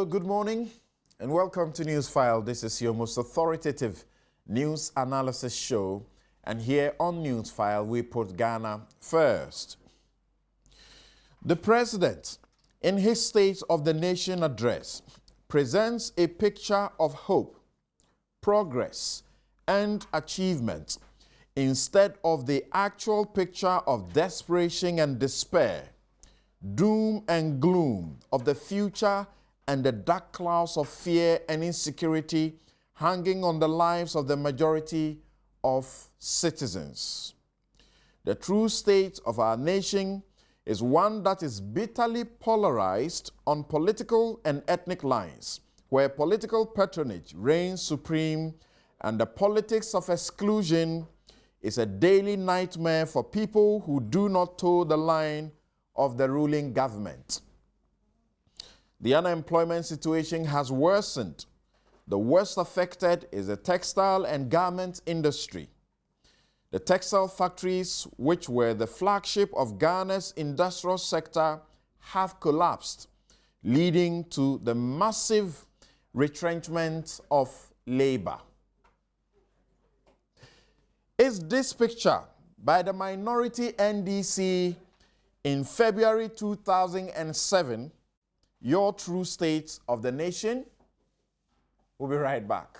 good morning and welcome to Newsfile. This is your most authoritative news analysis show, and here on Newsfile we put Ghana first. The President, in his State of the Nation address, presents a picture of hope, progress, and achievement instead of the actual picture of desperation and despair, doom and gloom of the future, and the dark clouds of fear and insecurity hanging on the lives of the majority of citizens. The true state of our nation is one that is bitterly polarized on political and ethnic lines, where political patronage reigns supreme and the politics of exclusion is a daily nightmare for people who do not toe the line of the ruling government. The unemployment situation has worsened. The worst affected is the textile and garment industry. The textile factories, which were the flagship of Ghana's industrial sector, have collapsed, leading to the massive retrenchment of labor. Is this picture by the minority NDC in February 2007 your true state of the nation? We'll be right back.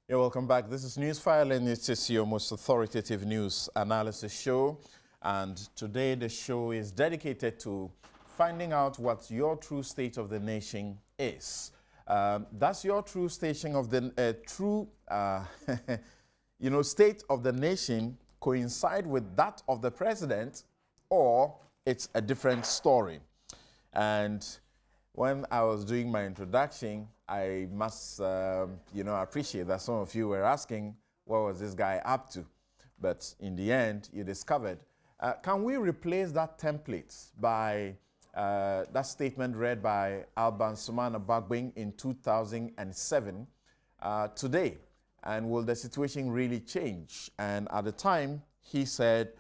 Yeah, welcome back. This is Newsfile, and it is your most authoritative news analysis show. And today the show is dedicated to finding out what your true state of the nation is. Does your true station of the state of the nation coincide with that of the president, or it's a different story? And when I was doing my introduction, I must, appreciate that some of you were asking, what was this guy up to? But in the end, you discovered. Can we replace that template by that statement read by Alban Sumana Bagbing in 2007 today? And will the situation really change? And at the time, he said,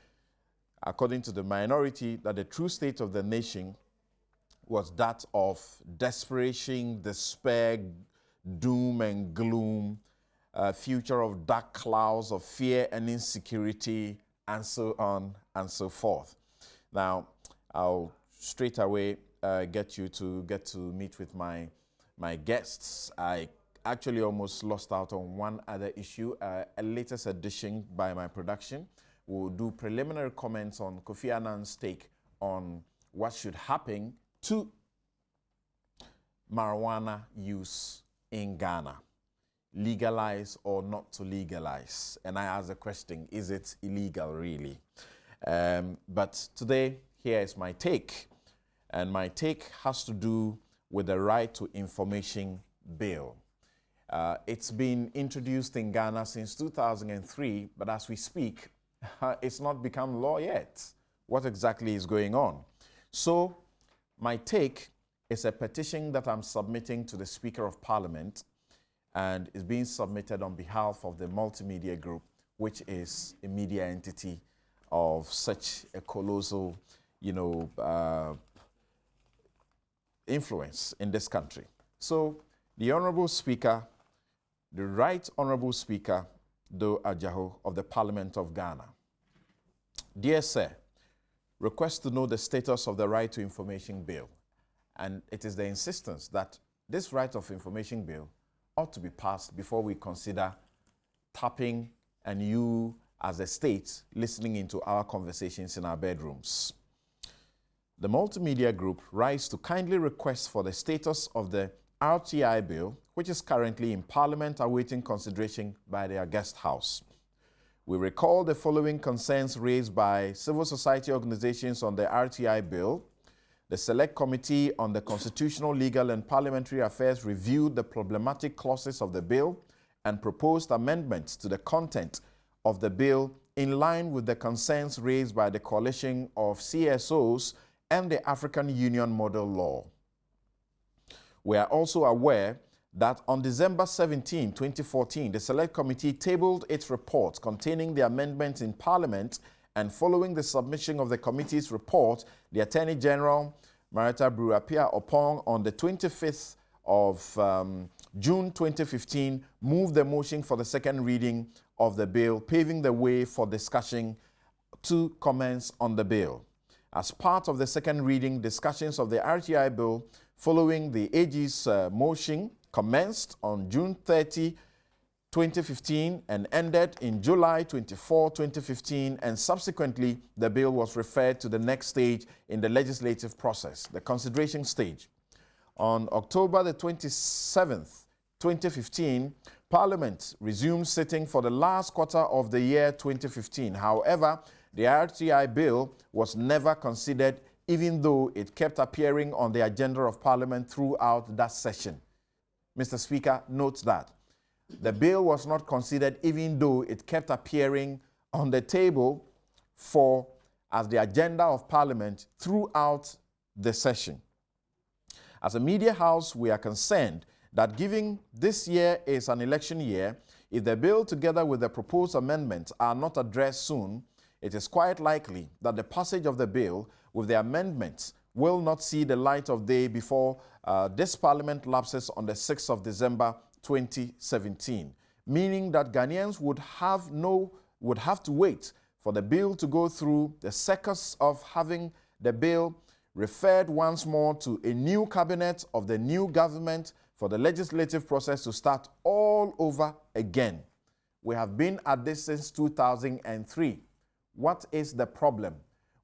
according to the minority, that the true state of the nation was that of desperation, despair, doom and gloom, future of dark clouds of fear and insecurity, and so on and so forth. Now, I'll straight away get to meet with my guests. I actually almost lost out on one other issue, a latest addition by my production. We'll do preliminary comments on Kofi Annan's take on what should happen to marijuana use in Ghana. Legalize or not to legalize? And I ask the question, is it illegal really? But today, here is my take. And my take has to do with the Right to Information Bill. It's been introduced in Ghana since 2003, but as we speak, it's not become law yet. What exactly is going on? So, my take is a petition that I'm submitting to the Speaker of Parliament, and is being submitted on behalf of the Multimedia Group, which is a media entity of such a colossal, influence in this country. So, the Honorable Speaker, the Right Honorable Speaker, Do Ajaho of the Parliament of Ghana. Dear Sir, request to know the status of the Right to Information Bill. And it is the insistence that this Right of Information Bill ought to be passed before we consider tapping and you as a state listening into our conversations in our bedrooms. The Multimedia Group rise to kindly request for the status of the RTI Bill, which is currently in Parliament awaiting consideration by the August House. We recall the following concerns raised by civil society organizations on the RTI Bill. The Select Committee on the Constitutional, Legal and Parliamentary Affairs reviewed the problematic clauses of the bill and proposed amendments to the content of the bill in line with the concerns raised by the coalition of CSOs and the African Union Model Law. We are also aware that on December 17, 2014, the Select Committee tabled its report containing the amendments in Parliament, and following the submission of the committee's report, the Attorney General, Marita Bruapia-Opong, on the 25th of June 2015, moved the motion for the second reading of the bill, paving the way for discussion to commence on the bill. As part of the second reading, discussions of the RTI bill following the AG's motion commenced on June 30, 2015 and ended in July 24, 2015, and subsequently the bill was referred to the next stage in the legislative process, the consideration stage. On October the 27th, 2015, Parliament resumed sitting for the last quarter of the year 2015. However, the RTI bill was never considered, even though it kept appearing on the agenda of Parliament throughout that session. Mr. Speaker, note that the bill was not considered, even though it kept appearing on the table as the agenda of Parliament throughout the session. As a media house, we are concerned that given this year is an election year, if the bill together with the proposed amendments are not addressed soon, it is quite likely that the passage of the bill with the amendments will not see the light of day before this Parliament lapses on the 6th of December 2017, meaning that Ghanaians would have to wait for the bill to go through the circus of having the bill referred once more to a new cabinet of the new government for the legislative process to start all over again. We have been at this since 2003. What is the problem?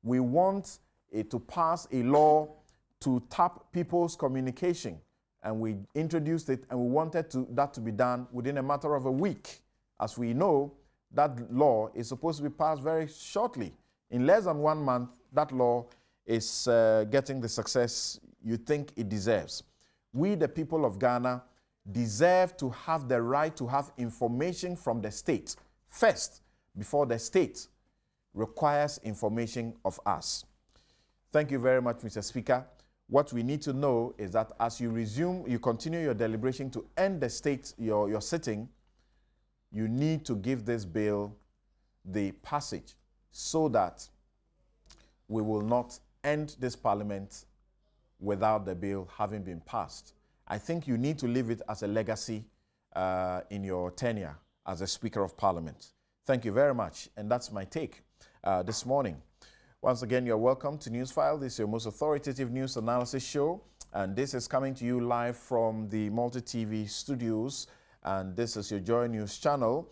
We want to pass a law to tap people's communication, and we introduced it, and we wanted that to be done within a matter of a week. As we know, that law is supposed to be passed very shortly. In less than 1 month, that law is getting the success you think it deserves. We, the people of Ghana, deserve to have the right to have information from the state first, before the state requires information of us. Thank you very much, Mr. Speaker. What we need to know is that as you continue your deliberation to end your sitting, you need to give this bill the passage so that we will not end this Parliament without the bill having been passed. I think you need to leave it as a legacy in your tenure as a Speaker of Parliament. Thank you very much, and that's my take this morning. Once again, you're welcome to Newsfile. This is your most authoritative news analysis show, and this is coming to you live from the Multi-TV studios, and this is your Joy News channel.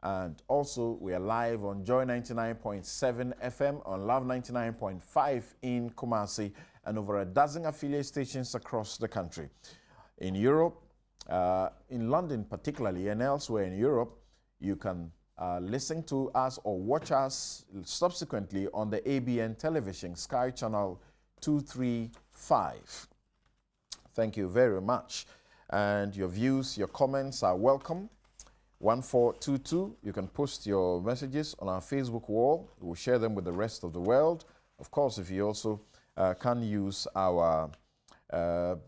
And also, we are live on Joy 99.7 FM, on Love 99.5 in Kumasi, and over a dozen affiliate stations across the country. In Europe, in London particularly, and elsewhere in Europe, you can listen to us or watch us subsequently on the ABN television, Sky Channel 235. Thank you very much. And your views, your comments are welcome. 1422, you can post your messages on our Facebook wall. We'll share them with the rest of the world. Of course, if you also can use our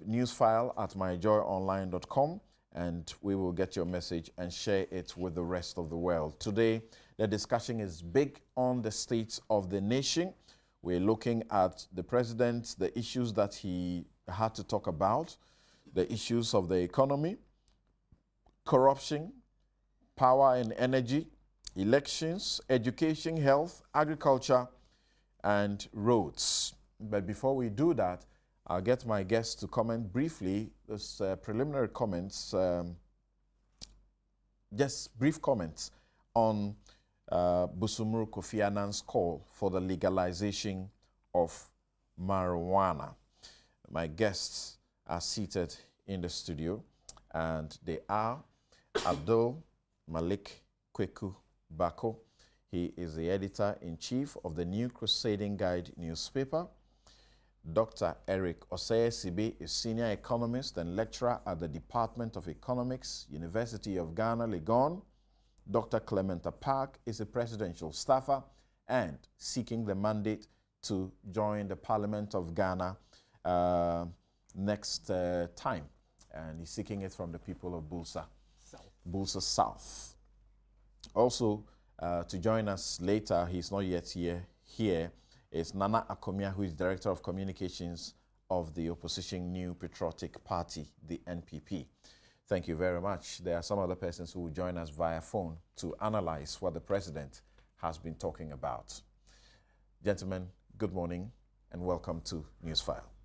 news file at myjoyonline.com, and we will get your message and share it with the rest of the world. Today, the discussion is big on the state of the nation. We're looking at the president, the issues that he had to talk about, the issues of the economy, corruption, power and energy, elections, education, health, agriculture, and roads. But before we do that, I'll get my guests to comment briefly, those preliminary comments, just brief comments on Busumuru Kofi Annan's call for the legalization of marijuana. My guests are seated in the studio, and they are Abdul Malik Kweku Bako. He is the editor-in-chief of the New Crusading Guide newspaper. Dr. Eric Osei-Sibi is senior economist and lecturer at the Department of Economics, University of Ghana, Legon. Dr. Clementa Park is a presidential staffer and seeking the mandate to join the Parliament of Ghana next time. And he's seeking it from the people of Bulsa South. Also, to join us later, he's not yet here is Nana Akomia, who is Director of Communications of the opposition New Patriotic Party, the NPP. Thank you very much. There are some other persons who will join us via phone to analyze what the President has been talking about. Gentlemen, good morning and welcome to Newsfile.